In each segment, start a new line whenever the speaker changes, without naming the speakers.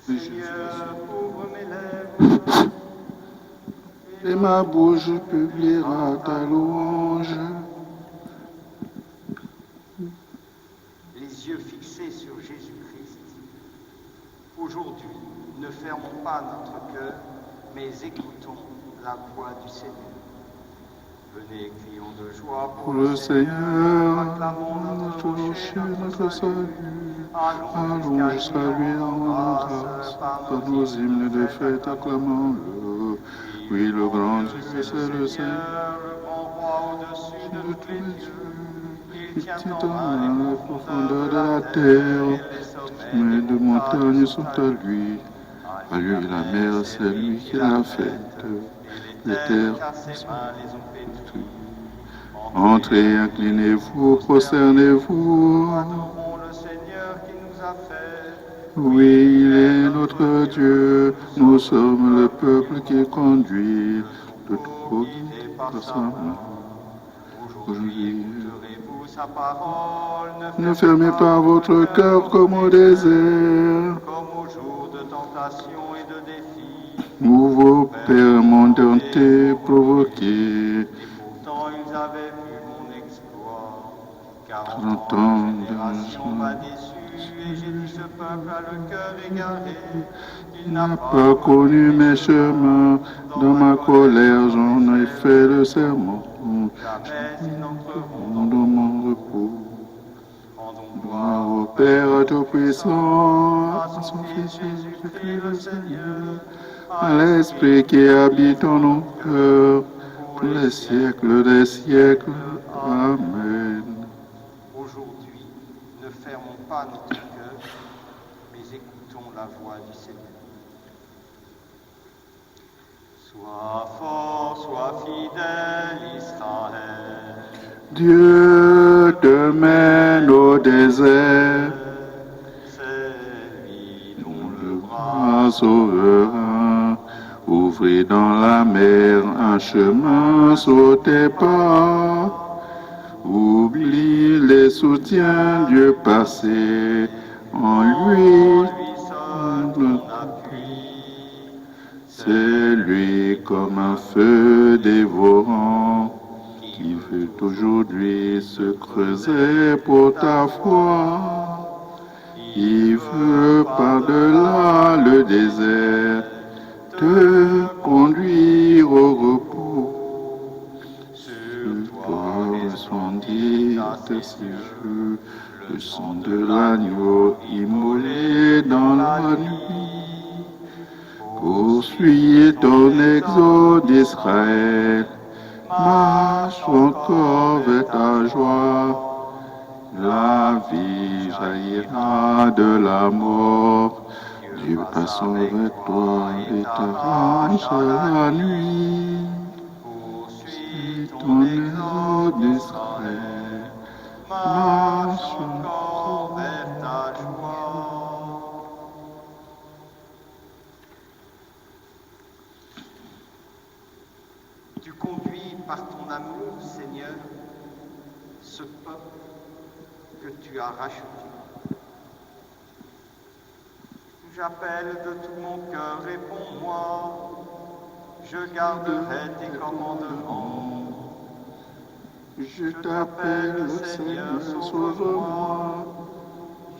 Seigneur, ouvre mes lèvres,
Et ma bouche publiera ta louange.
les yeux fixés sur Jésus-Christ. Aujourd'hui, ne fermons pas notre cœur, mais écoutons la voix du Seigneur. Venez, crions de joie
Pour le Seigneur,
acclamons notre rocher,
notre salut.
Allons jusqu'à lui en
grâce. Par nos hymnes de fête, acclamons-le. Oui, le grand Dieu, c'est le Seigneur,
le grand roi au-dessus de tous les dieux. Il tient en main
la profondeur de la terre. Les sommets de montagne sont à lui. À lui, la mer, c'est lui qui l'a faite. Les terres,
ses mains les ont pétries.
entrez, inclinez-vous, prosternez-vous.
Adorons le Seigneur qui nous a fait.
Oui, il est notre Dieu. Nous sommes le peuple qui conduit le troupeau guidé par sa main. Aujourd'hui,
écouterez-vous sa parole.
ne fermez pas votre cœur comme au désert,
comme au jour de tentation et de défi.
où vos pères m'ont tenté, provoqué.
Et pourtant ils avaient vu mon exploit.
40 ans
de génération m'a déçu, et j'ai dit ce peuple a le cœur égaré. Il
n'a pas connu mes chemins. Dans ma colère, j'en ai fait le serment.
jamais ils n'entreront
Dans mon repos.
Rendons
Gloire
gloire
au Père Tout-Puissant,
à
à son Fils Jésus-Christ le Seigneur, à
à
l'Esprit qui habite en nos cœurs, pour les siècles des siècles. Amen.
Aujourd'hui, ne fermons pas notre cœur, mais écoutons la voix du Seigneur. Sois fort, sois fidèle, Israël.
Dieu te mène au désert,
C'est lui dont
le bras souverain. Ouvrez dans la mer un chemin sur tes pas. Oublie les soutiens, Dieu passé, en lui
ton appui.
c'est lui comme un feu dévorant, qui veut aujourd'hui se creuser pour ta foi. Il veut par-delà le désert te conduire au repos. Sur toi resplendit tes yeux, le sang de l'agneau immolé dans la nuit. Poursuis ton exode d'Israël, marche encore vers ta joie. La vie jaillira de la mort, Dieu passant avec toi et t'arrache à la nuit.
Poursuis
Ton exode d'Israël, marche
encore vers ta joie. Tu conduis par ton amour, Seigneur, ce peuple que tu as racheté. J'appelle de tout mon cœur, réponds-moi, je garderai tes commandements.
Je t'appelle, Seigneur, sauve-moi.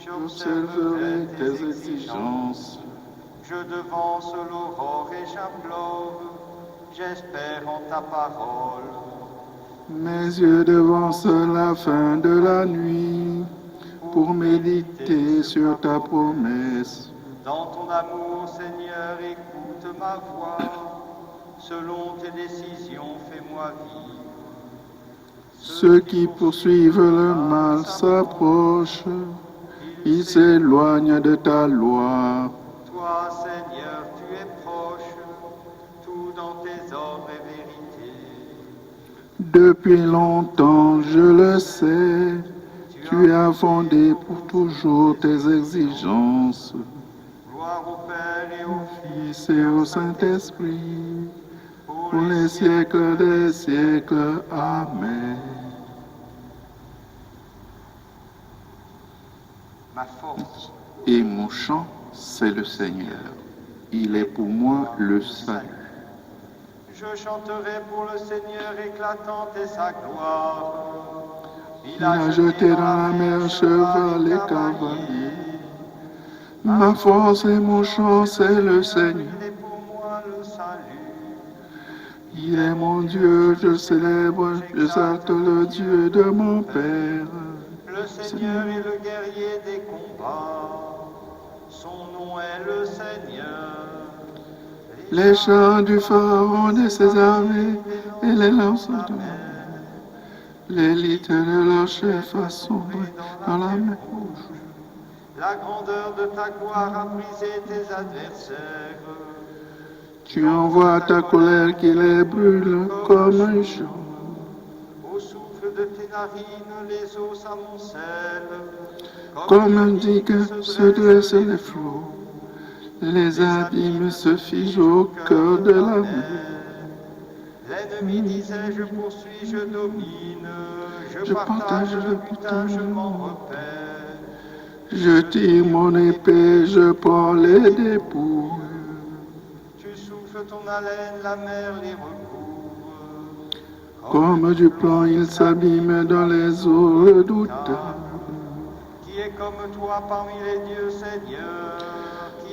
J'observerai tes exigences.
Je devance l'aurore et j'implore, j'espère en ta parole.
Mes yeux devancent la fin de la nuit pour méditer sur ta promesse.
Dans ton amour, Seigneur, écoute ma voix. Selon tes décisions, fais-moi vivre.
Ceux qui poursuivent le mal s'approchent, ils s'éloignent de ta loi.
Toi, Seigneur, tu es proche, tout dans tes ordres et vérité.
Depuis longtemps, je le sais, tu as fondé pour toujours tes exigences.
Gloire au Père et au Fils
Et au Saint-Esprit, pour les siècles des siècles. Amen.
ma force
Et mon chant c'est le Seigneur. Il est pour moi le salut.
Je chanterai pour le Seigneur, éclatante est sa gloire.
Il a jeté dans la mer cheval et cavalier. Ma force et mon chant, c'est le Seigneur.
Il est pour moi le salut.
Il est mon Dieu, je célèbre, j'exalte le Dieu de mon Père.
Le Seigneur est le guerrier des combats. Son nom est le Seigneur.
Les chants du Pharaon et ses armées et les lances de l'élite de leur chef a sombré dans la mer rouge.
La grandeur de ta gloire a brisé tes adversaires.
Tu envoies ta colère qui les brûle comme un chaud.
Au souffle de tes narines, les eaux s'amoncellent.
Comme un digue se dressent les flots. Les abîmes se figent au cœur de la mer.
L'ennemi disait, je poursuis, je domine.
Je partage le butin,
je m'en repère.
Je tire mon épée, je prends les dépouilles.
Tu souffles ton haleine, la mer les recouvre.
Comme du plomb, il s'abîme dans les eaux redoutables.
Qui est comme toi parmi les dieux, Seigneur?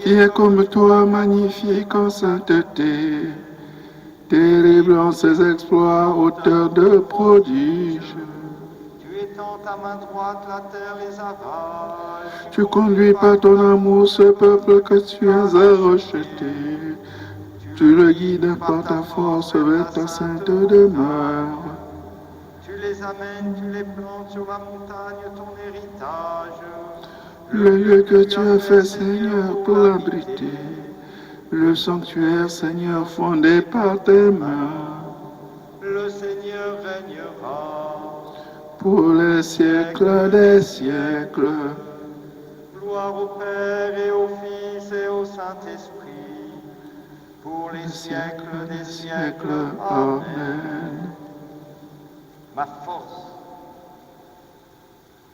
Qui est comme toi, magnifique en sainteté, terrible en ses exploits, auteur de prodiges.
Tu étends ta main droite, la terre les avale.
Tu conduis par ton amour ce peuple que tu as racheté. Tu le guides par ta force vers ta sainte demeure.
Tu les amènes, tu les plantes sur la montagne, ton héritage.
Le lieu que tu as fait, Seigneur, pour l'abriter. Le sanctuaire, Seigneur, fondé par tes mains.
Le Seigneur régnera
pour les siècles des siècles.
Gloire au Père et au Fils et au Saint-Esprit, pour les siècles des siècles. Amen. Ma force,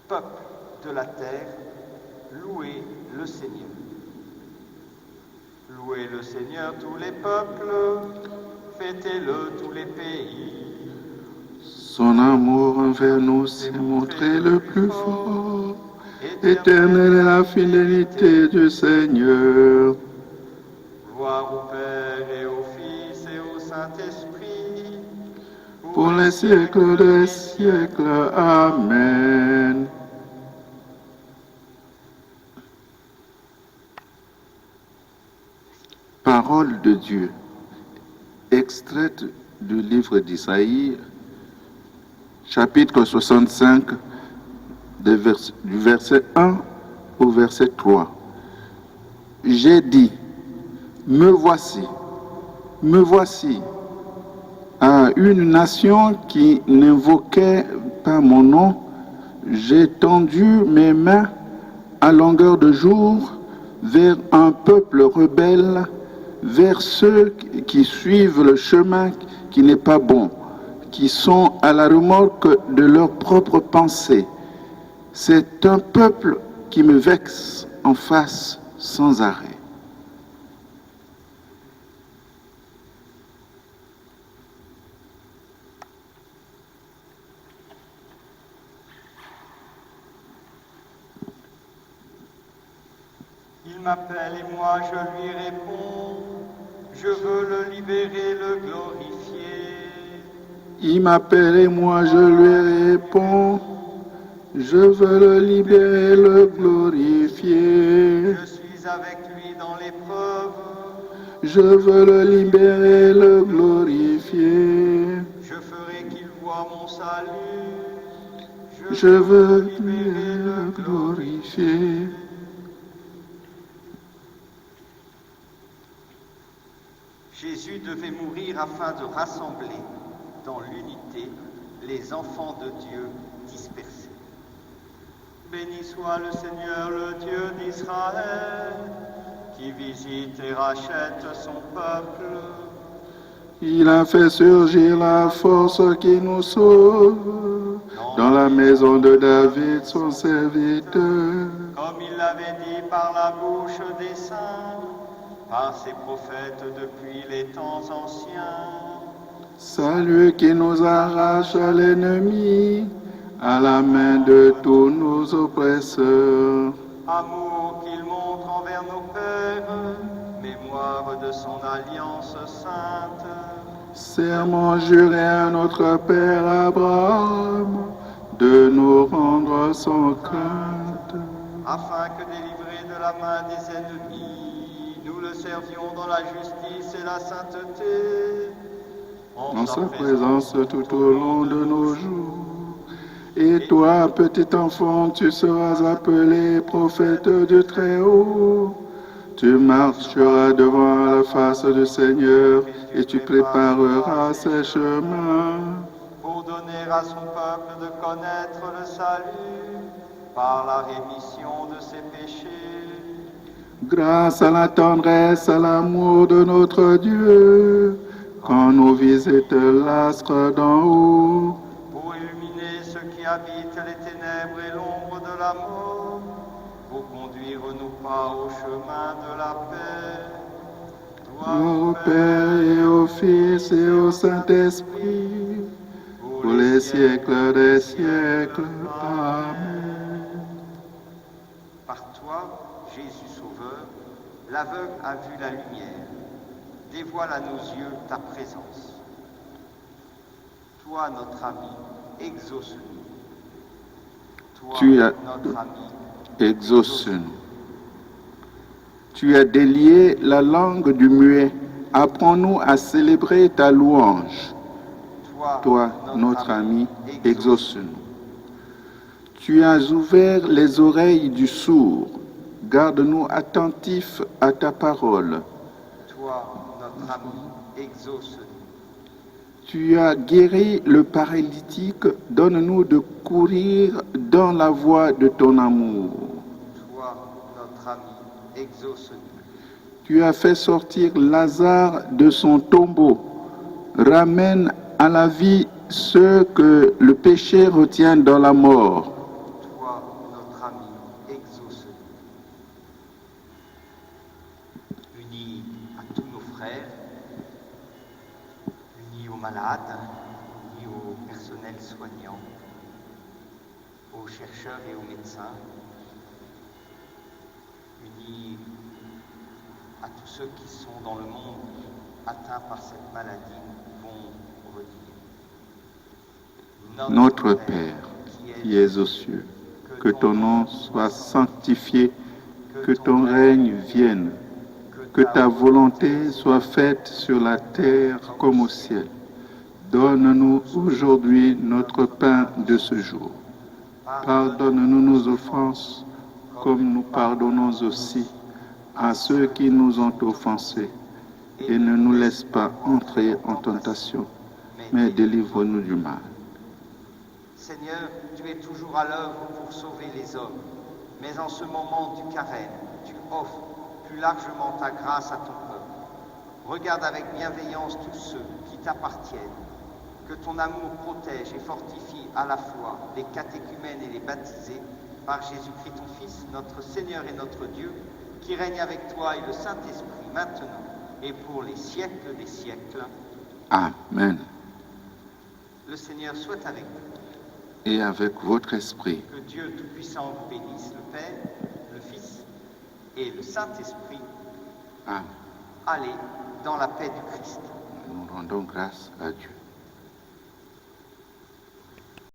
peuple de la terre, louez le Seigneur. Louez le Seigneur tous les peuples, fêtez-le tous les pays.
Son amour envers nous s'est montré le plus fort. Éternelle est la fidélité du Seigneur.
Gloire au Père et au Fils et au Saint-Esprit,
pour les siècles des siècles. Amen. Parole de Dieu, extraite du livre d'Isaïe, chapitre 65, du verset 1 au verset 3. J'ai dit, me voici, à une nation qui n'invoquait pas mon nom, j'ai tendu mes mains à longueur de jour vers un peuple rebelle, vers ceux qui suivent le chemin qui n'est pas bon, qui sont à la remorque de leurs propres pensées. C'est un peuple qui me vexe en face sans arrêt.
Il m'appelle et moi je lui réponds, je veux le libérer, le glorifier.
Il m'appelle et moi je lui réponds, je veux le libérer, le glorifier.
Je suis avec lui dans l'épreuve.
Je veux le libérer, le glorifier.
Je ferai qu'il voie mon salut.
Je veux le libérer, le glorifier.
Jésus devait mourir afin de rassembler dans l'unité les enfants de Dieu dispersés. Béni soit le Seigneur, le Dieu d'Israël, qui visite et rachète son peuple.
Il a fait surgir la force qui nous sauve. dans la maison de David, son serviteur.
Comme il l'avait dit par la bouche des saints, par ses prophètes depuis les temps anciens.
Salut qui nous arrache à l'ennemi, à la main de tous nos oppresseurs.
Amour qu'il montre envers nos pères, mémoire de son alliance sainte.
Serment juré à notre Père Abraham, de nous rendre sans crainte.
Afin que délivrés de la main des ennemis, nous le servions dans la justice et la sainteté.
En sa présence tout au long de nos jours. Et toi, petit enfant, tu seras appelé prophète du Très-Haut. Tu marcheras devant la face du Seigneur et tu prépareras ses chemins.
Pour donner à son peuple de connaître le salut par la rémission de ses péchés.
Grâce à la tendresse, à l'amour de notre Dieu, quand nos visites l'astre d'en haut.
Pour illuminer ceux qui habitent les ténèbres et l'ombre de la mort, pour conduire nos pas au chemin de la paix.
Gloire au Père et au Fils et au Saint-Esprit, pour les siècles des siècles. Amen.
Par toi, Jésus Sauveur, l'aveugle a vu la lumière. Dévoile à nos yeux ta présence. Toi, notre ami, exauce-nous. Toi, notre ami,
Exauce-nous. Tu as délié la langue du muet. Apprends-nous à célébrer ta louange. Toi, notre ami, exauce-nous. Tu as ouvert les oreilles du sourd. Garde-nous attentifs à ta parole.
Toi, notre ami, exauce-nous.
Tu as guéri le paralytique. Donne-nous de courir dans la voie de ton amour.
Toi, notre ami, exauce-nous.
Tu as fait sortir Lazare de son tombeau. Ramène à la vie ceux que le péché retient dans la mort.
Toi, notre ami, exauce-nous. Unis à tous nos frères, unis aux malades, unis au personnel soignant, aux chercheurs et aux médecins, unis à tous ceux qui sont dans le monde atteints par cette maladie, nous pouvons redire.
Notre Père, qui es aux cieux, que ton nom soit sanctifié, que ton règne vienne, que ta volonté soit faite sur la terre comme au ciel. Donne-nous aujourd'hui notre pain de ce jour. Pardonne-nous nos offenses, comme nous pardonnons aussi à ceux qui nous ont offensés. Et ne nous laisse pas entrer en tentation, mais délivre-nous du mal.
Seigneur, tu es toujours à l'œuvre pour sauver les hommes, mais en ce moment du carême, tu offres plus largement ta grâce à ton peuple. Regarde avec bienveillance tous ceux qui t'appartiennent, que ton amour protège et fortifie à la fois les catéchumènes et les baptisés par Jésus-Christ ton Fils, notre Seigneur et notre Dieu, qui règne avec toi et le Saint-Esprit maintenant et pour les siècles des siècles.
Amen.
Le Seigneur soit avec vous.
Et avec votre esprit.
Que Dieu Tout-Puissant vous bénisse, le Père, le Fils et le Saint-Esprit.
Amen.
Allez dans la paix du Christ.
Nous rendons grâce à Dieu.